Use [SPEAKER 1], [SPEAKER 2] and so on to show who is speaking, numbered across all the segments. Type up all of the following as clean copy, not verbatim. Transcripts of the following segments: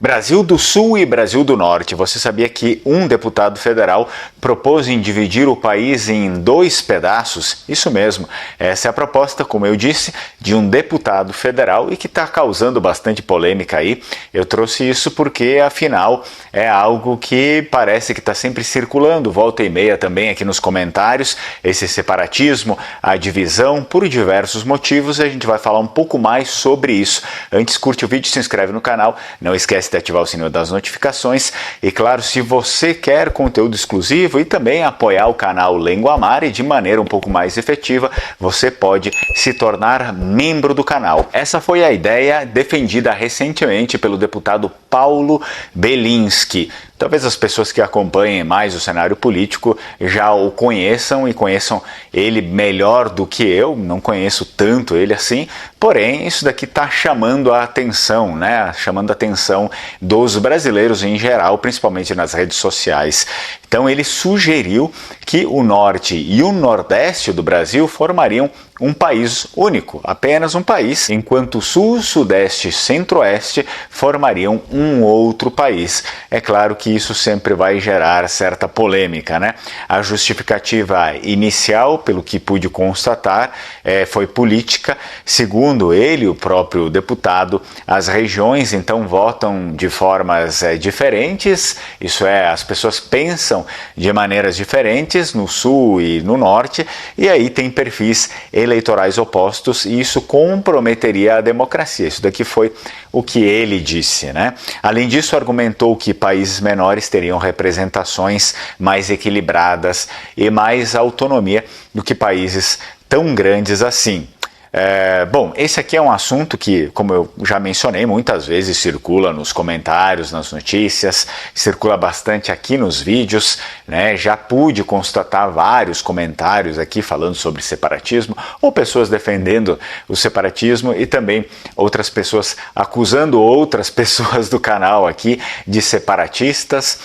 [SPEAKER 1] Brasil do Sul e Brasil do Norte. Você sabia que um deputado federal propôs em dividir o país em dois pedaços? Isso mesmo, essa é a proposta, como eu disse, de um deputado federal e que está causando bastante polêmica aí. Eu trouxe isso porque, afinal, é algo que parece que está sempre circulando, volta e meia também aqui nos comentários, esse separatismo, a divisão, por diversos motivos, e a gente vai falar um pouco mais sobre isso. Antes, curte o vídeo, se inscreve no canal, não esquece de ativar o sininho das notificações e, claro, se você quer conteúdo exclusivo e também apoiar o canal Lenguamare de maneira um pouco mais efetiva, você pode se tornar membro do canal. Essa foi a ideia defendida recentemente pelo deputado Paulo Bellinski. Talvez as pessoas que acompanhem mais o cenário político já o conheçam e conheçam ele melhor do que eu, não conheço tanto ele assim, porém isso daqui está chamando a atenção, né? Chamando a atenção dos brasileiros em geral, principalmente nas redes sociais. Então ele sugeriu que o Norte e o Nordeste do Brasil formariam um país único, apenas um país, enquanto o Sul, Sudeste e Centro-Oeste formariam um outro país. É claro que isso sempre vai gerar certa polêmica, né? A justificativa inicial, pelo que pude constatar, foi política. Segundo ele, o próprio deputado, as regiões então votam de formas diferentes, isso é, as pessoas pensam de maneiras diferentes no Sul e no Norte, e aí tem perfis eleitorais opostos e isso comprometeria a democracia. Isso daqui foi o que ele disse, né? Além disso, argumentou que países menores teriam representações mais equilibradas e mais autonomia do que países tão grandes assim. Bom, esse aqui é um assunto que, como eu já mencionei, muitas vezes circula nos comentários, nas notícias, circula bastante aqui nos vídeos, né? Já pude constatar vários comentários aqui falando sobre separatismo, ou pessoas defendendo o separatismo e também outras pessoas acusando outras pessoas do canal aqui de separatistas.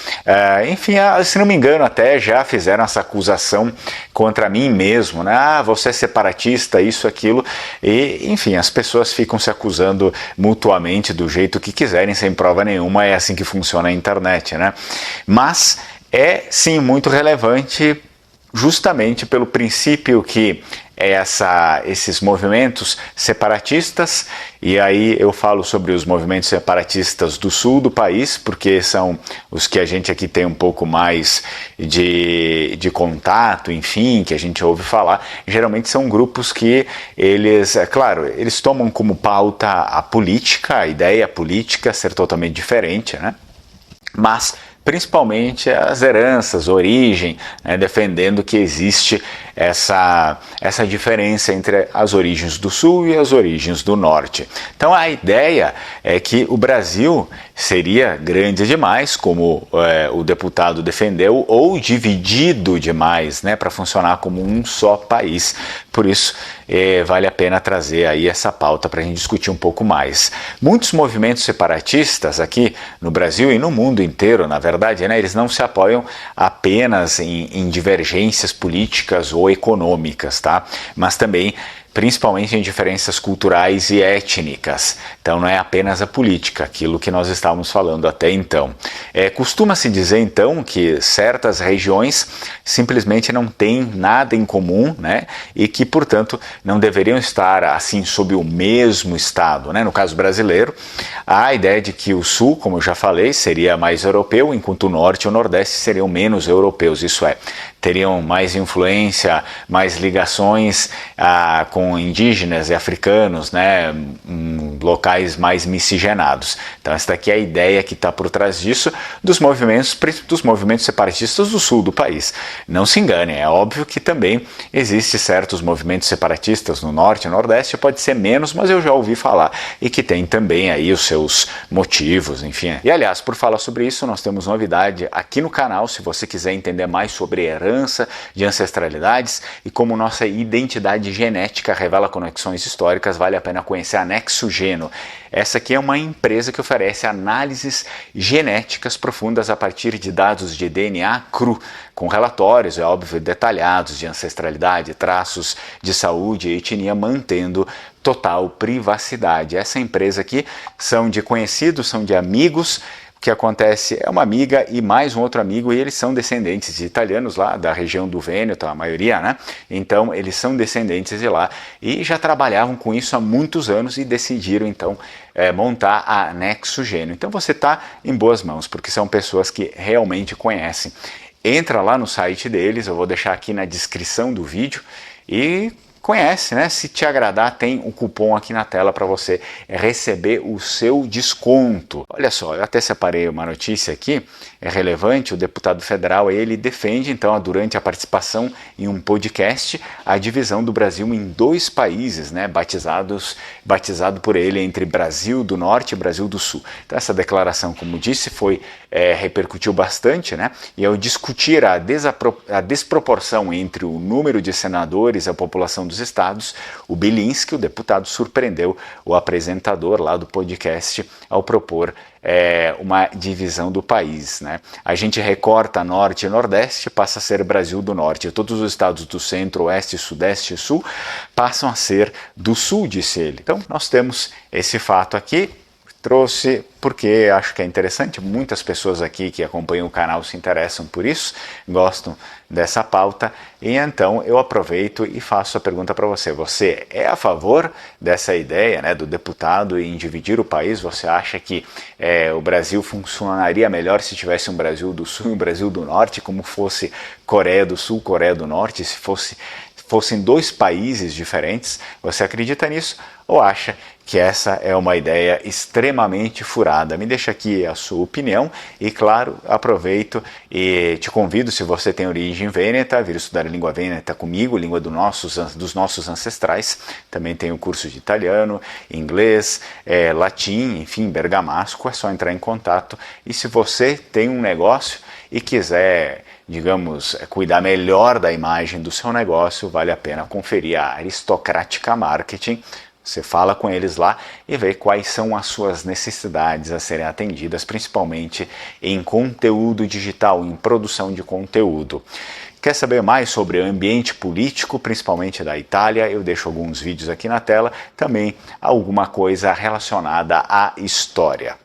[SPEAKER 1] Enfim, se não me engano, até já fizeram essa acusação contra mim mesmo, né? Ah, você é separatista, isso, aquilo. E, enfim, as pessoas ficam se acusando mutuamente do jeito que quiserem, sem prova nenhuma, é assim que funciona a internet, né? Mas é, sim, muito relevante justamente pelo princípio que esses movimentos separatistas, e aí eu falo sobre os movimentos separatistas do sul do país, porque são os que a gente aqui tem um pouco mais de contato, enfim, que a gente ouve falar. Geralmente são grupos que eles, é claro, eles tomam como pauta a política, a ideia política ser totalmente diferente, né? Mas principalmente as heranças, origem, né, defendendo que existe essa diferença entre as origens do Sul e as origens do Norte. Então a ideia é que o Brasil seria grande demais, como o deputado defendeu, ou dividido demais, né, para funcionar como um só país. Por isso vale a pena trazer aí essa pauta para a gente discutir um pouco mais. Muitos movimentos separatistas aqui no Brasil e no mundo inteiro, na verdade, né, eles não se apoiam apenas em divergências políticas ou econômicas, tá? Mas também principalmente em diferenças culturais e étnicas. Então não é apenas a política, aquilo que nós estávamos falando até então. Costuma-se dizer então que certas regiões simplesmente não têm nada em comum, né? E que, portanto, não deveriam estar assim sob o mesmo estado, né? No caso brasileiro, há a ideia de que o Sul, como eu já falei, seria mais europeu, enquanto o Norte e o Nordeste seriam menos europeus, isso é, teriam mais influência, mais ligações com indígenas e africanos, né, locais mais miscigenados. Então essa daqui é a ideia que está por trás disso, dos movimentos separatistas do sul do país. Não se enganem, é óbvio que também existem certos movimentos separatistas no norte e nordeste, pode ser menos, mas eu já ouvi falar, e que tem também aí os seus motivos, enfim. E aliás, por falar sobre isso, nós temos novidade aqui no canal, se você quiser entender mais sobre herança, de ancestralidades e como nossa identidade genética revela conexões históricas, vale a pena conhecer a NexoGeno. Essa aqui é uma empresa que oferece análises genéticas profundas a partir de dados de DNA cru, com relatórios, é óbvio, detalhados de ancestralidade, traços de saúde e etnia, mantendo total privacidade. Essa empresa aqui são de conhecidos, são de amigos. O que acontece é uma amiga e mais um outro amigo, e eles são descendentes de italianos lá da região do Vêneto, a maioria, né? Então eles são descendentes de lá e já trabalhavam com isso há muitos anos e decidiram então montar a NexoGênio. Então você está em boas mãos, porque são pessoas que realmente conhecem. Entra lá no site deles, eu vou deixar aqui na descrição do vídeo e conhece, né? Se te agradar, tem um cupom aqui na tela para você receber o seu desconto. Olha só, eu até separei uma notícia aqui, é relevante, o deputado federal, ele defende, então, durante a participação em um podcast, a divisão do Brasil em 2 países, né? Batizado por ele entre Brasil do Norte e Brasil do Sul. Então, essa declaração, como disse, repercutiu bastante, né? E ao discutir a desproporção entre o número de senadores e a população dos estados, o Bilinski, o deputado, surpreendeu o apresentador lá do podcast ao propor uma divisão do país, né? A gente recorta Norte e Nordeste, passa a ser Brasil do Norte. Todos os estados do Centro, Oeste, Sudeste e Sul passam a ser do Sul, disse ele. Então nós temos esse fato aqui. Trouxe porque acho que é interessante, muitas pessoas aqui que acompanham o canal se interessam por isso, gostam dessa pauta, e então eu aproveito e faço a pergunta para você. Você é a favor dessa ideia, né, do deputado em dividir o país? Você acha que o Brasil funcionaria melhor se tivesse um Brasil do Sul e um Brasil do Norte, como fosse Coreia do Sul, Coreia do Norte, se fossem 2 países diferentes? Você acredita nisso ou acha que essa é uma ideia extremamente furada? Me deixa aqui a sua opinião e, claro, aproveito e te convido, se você tem origem vêneta, a vir estudar a língua vêneta comigo, língua dos nossos ancestrais. Também tem o curso de italiano, inglês, latim, enfim, bergamasco. É só entrar em contato. E se você tem um negócio e quiser, digamos, cuidar melhor da imagem do seu negócio, vale a pena conferir a Aristocrática Marketing. Você fala com eles lá e vê quais são as suas necessidades a serem atendidas, principalmente em conteúdo digital, em produção de conteúdo. Quer saber mais sobre o ambiente político, principalmente da Itália? Eu deixo alguns vídeos aqui na tela, também alguma coisa relacionada à história.